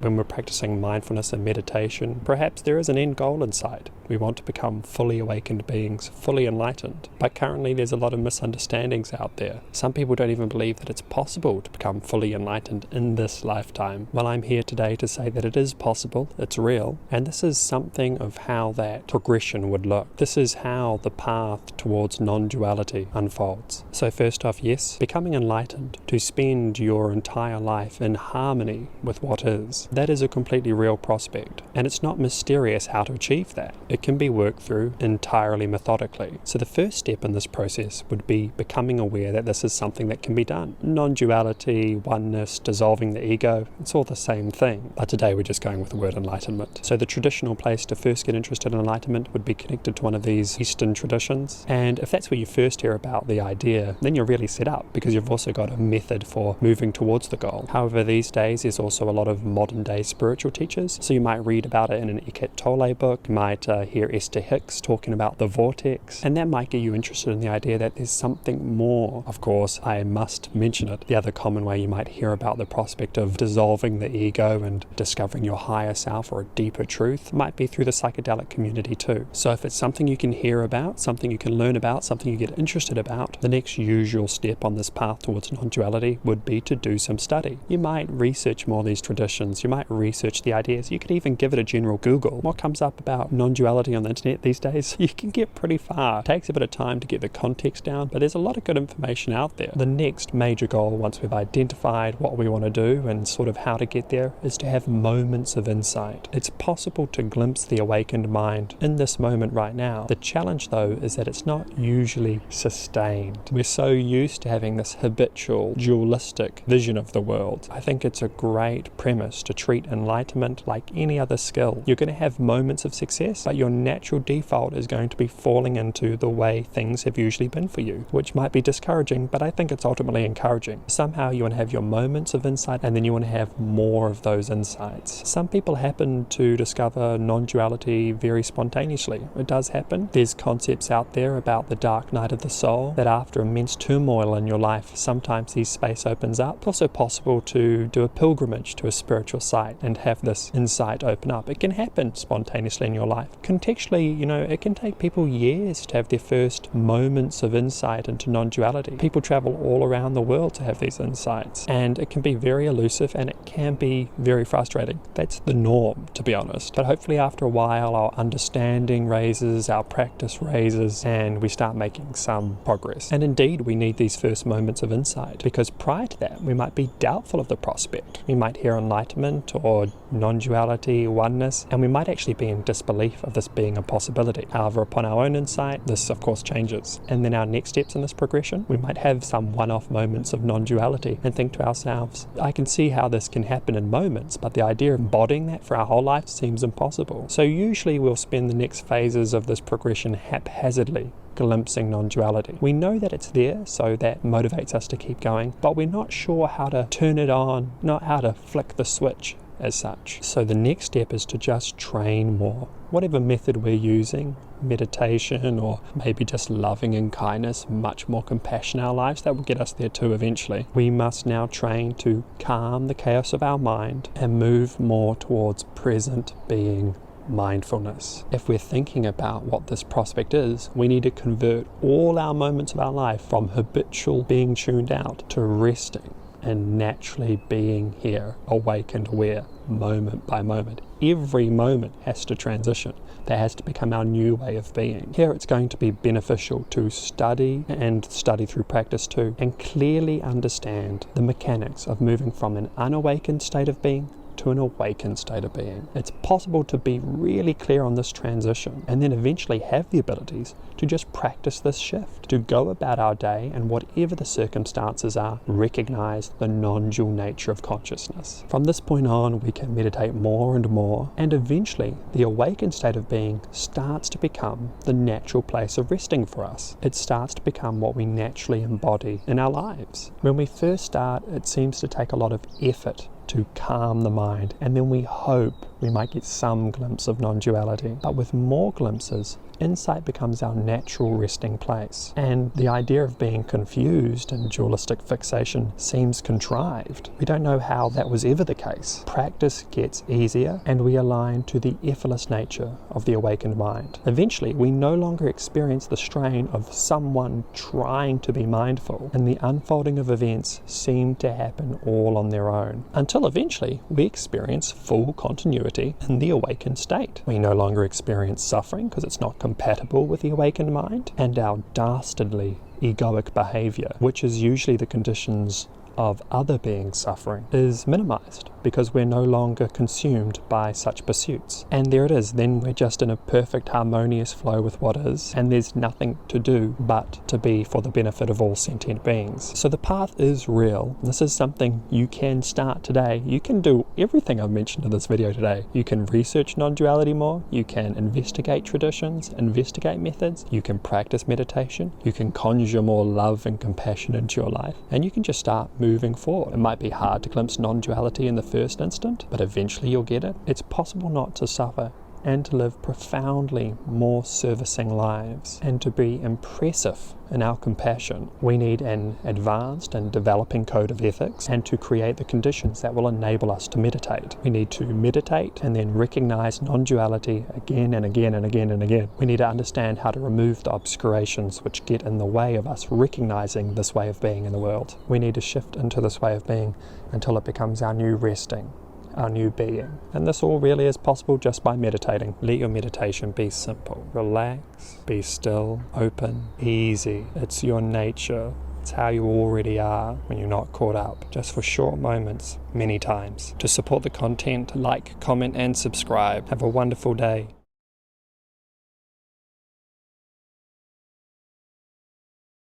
When we're practicing mindfulness and meditation, perhaps there is an end goal in sight. We want to become fully awakened beings, fully enlightened. But currently there's a lot of misunderstandings out there. Some people don't even believe that it's possible to become fully enlightened in this lifetime. Well, I'm here today to say that it is possible, it's real, and this is something of how that progression would look. This is how the path towards non-duality unfolds. So first off, yes, becoming enlightened, to spend your entire life in harmony with what is. That is a completely real prospect, and it's not mysterious how to achieve that. It can be worked through entirely methodically. So the first step in this process would be becoming aware that this is something that can be done. Non-duality, oneness, dissolving the ego, it's all the same thing. But today we're just going with the word enlightenment. So the traditional place to first get interested in enlightenment would be connected to one of these Eastern traditions. And if that's where you first hear about the idea, then you're really set up because you've also got a method for moving towards the goal. However, these days there's also a lot of modern day spiritual teachers. So you might read about it in an Eckhart Tolle book, you might hear Esther Hicks talking about the vortex, and that might get you interested in the idea that there's something more. Of course, I must mention it. The other common way you might hear about the prospect of dissolving the ego and discovering your higher self or a deeper truth might be through the psychedelic community too. So if it's something you can hear about, something you can learn about, something you get interested about, the next usual step on this path towards non-duality would be to do some study. You might research more of these traditions, you might research the ideas, you could even give it a general Google. What comes up about non-duality on the internet these days? You can get pretty far. It takes a bit of time to get the context down, but there's a lot of good information out there. The next major goal, once we've identified what we want to do and sort of how to get there, is to have moments of insight. It's possible to glimpse the awakened mind in this moment right now. The challenge though is that it's not usually sustained. We're so used to having this habitual, dualistic vision of the world. I think it's a great premise to treat enlightenment like any other skill. You're going to have moments of success, but your natural default is going to be falling into the way things have usually been for you, which might be discouraging, but I think it's ultimately encouraging. Somehow you want to have your moments of insight, and then you want to have more of those insights. Some people happen to discover non-duality very spontaneously. It does happen. There's concepts out there about the dark night of the soul, that after immense turmoil in your life, sometimes this space opens up. It's also possible to do a pilgrimage to a spiritual site and have this insight open up. It can happen spontaneously in your life. Contextually, it can take people years to have their first moments of insight into non-duality. People travel all around the world to have these insights, and it can be very elusive and it can be very frustrating. That's the norm, to be honest. But hopefully after a while our understanding raises, our practice raises, and we start making some progress. And indeed we need these first moments of insight, because prior to that we might be doubtful of the prospect. We might hear enlightenment or non-duality, oneness, and we might actually be in disbelief of this being a possibility. However, upon our own insight, this of course changes. And then our next steps in this progression, we might have some one-off moments of non-duality and think to ourselves, I can see how this can happen in moments, but the idea of embodying that for our whole life seems impossible. So usually we'll spend the next phases of this progression haphazardly glimpsing non-duality. We know that it's there, so that motivates us to keep going, but we're not sure how to turn it on, not how to flick the switch as such. So the next step is to just train more. Whatever method we're using, meditation or maybe just loving and kindness, much more compassion in our lives, that will get us there too eventually. We must now train to calm the chaos of our mind and move more towards present being mindfulness. If we're thinking about what this prospect is, we need to convert all our moments of our life from habitual being tuned out to resting and naturally being here, awake and aware, moment by moment. Every moment has to transition. That has to become our new way of being. Here it's going to be beneficial to study, and study through practice too, and clearly understand the mechanics of moving from an unawakened state of being to an awakened state of being. It's possible to be really clear on this transition and then eventually have the abilities to just practice this shift, to go about our day and whatever the circumstances are, recognize the non-dual nature of consciousness. From this point on, we can meditate more and more, and eventually the awakened state of being starts to become the natural place of resting for us. It starts to become what we naturally embody in our lives. When we first start, it seems to take a lot of effort to calm the mind, and then we hope we might get some glimpse of non-duality. But with more glimpses, insight becomes our natural resting place. And the idea of being confused and dualistic fixation seems contrived. We don't know how that was ever the case. Practice gets easier, and we align to the effortless nature of the awakened mind. Eventually, we no longer experience the strain of someone trying to be mindful, and the unfolding of events seem to happen all on their own. Until eventually, we experience full continuity in the awakened state. We no longer experience suffering because it's not compatible with the awakened mind, and our dastardly egoic behavior, which is usually the conditions of other beings' suffering, is minimized because we're no longer consumed by such pursuits. And there it is, then we're just in a perfect harmonious flow with what is, and there's nothing to do but to be for the benefit of all sentient beings. So the path is real. This is something you can start today. You can do everything I've mentioned in this video today. You can research non-duality more, you can investigate traditions, investigate methods, you can practice meditation, you can conjure more love and compassion into your life, and you can just start moving forward. It might be hard to glimpse non-duality in the first instant, but eventually you'll get it. It's possible not to suffer and to live profoundly more servicing lives, and to be impressive in our compassion. We need an advanced and developing code of ethics, and to create the conditions that will enable us to meditate. We need to meditate and then recognize non-duality again and again and again and again. We need to understand how to remove the obscurations which get in the way of us recognizing this way of being in the world. We need to shift into this way of being until it becomes our new resting, our new being. And this all really is possible just by meditating. Let your meditation be simple. Relax, be still, open, easy. It's your nature. It's how you already are when you're not caught up. Just for short moments, many times. To support the content, like, comment and subscribe. Have a wonderful day.